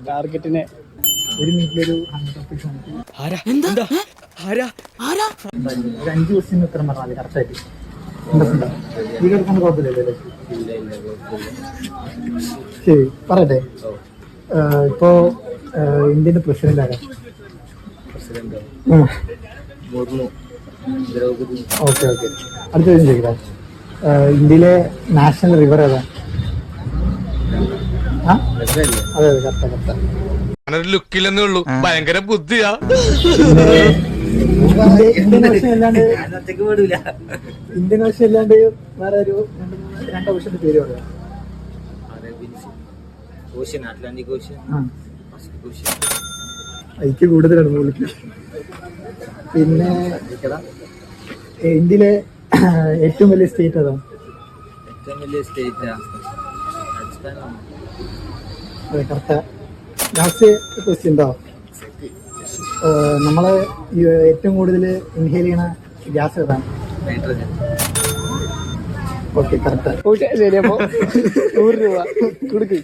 ടാർഗറ്റിനെ ഒരു മിനിറ്റിലൊരു 5 ക്വസ്റ്റ്യൻ ഉത്തരം പറഞ്ഞാൽ മതി കറക്റ്റായിട്ട്. ഈ കിടക്കുന്ന കുഴപ്പമില്ലല്ലേ? ശരി പറയട്ടെ. ഇപ്പോ ഇന്ത്യന്റെ പ്രസിഡന്റ് ആരാ? Okay okay. അടുത്ത ചോദ്യം ചോദിക്കാം. ഇന്ത്യയിലെ നാഷണൽ റിവർ ഏതാ? അതെ അതെ കറക്റ്റാ കറക്റ്റാ. ലുക്കില്ലെന്നേ ഉള്ളൂ, ഭയങ്കര ബുദ്ധിയാ. ഇന്ത്യൻ ഓഷൻ അല്ലാണ്ട് വേറെ ഒരു 2 ഓഷന്റെ പേര് പറയാം. എനിക്ക് കൂടുതലാണ് വിളിക്കുക. പിന്നെ ഇന്ത്യയിലെ ഏറ്റവും വലിയ സ്റ്റേറ്റ് ഏതാ? അതെ കറക്റ്റാ. ലാസ്റ്റ് ക്വസ്റ്റ്യൻ ഉണ്ടോ? നമ്മള് ഏറ്റവും കൂടുതൽ ഇൻഹേൽ ചെയ്യണ ഗ്യാസ് ഏതാണ്? Okay correct. ശരി, അപ്പോ 100 രൂപ കൊടുക്ക്.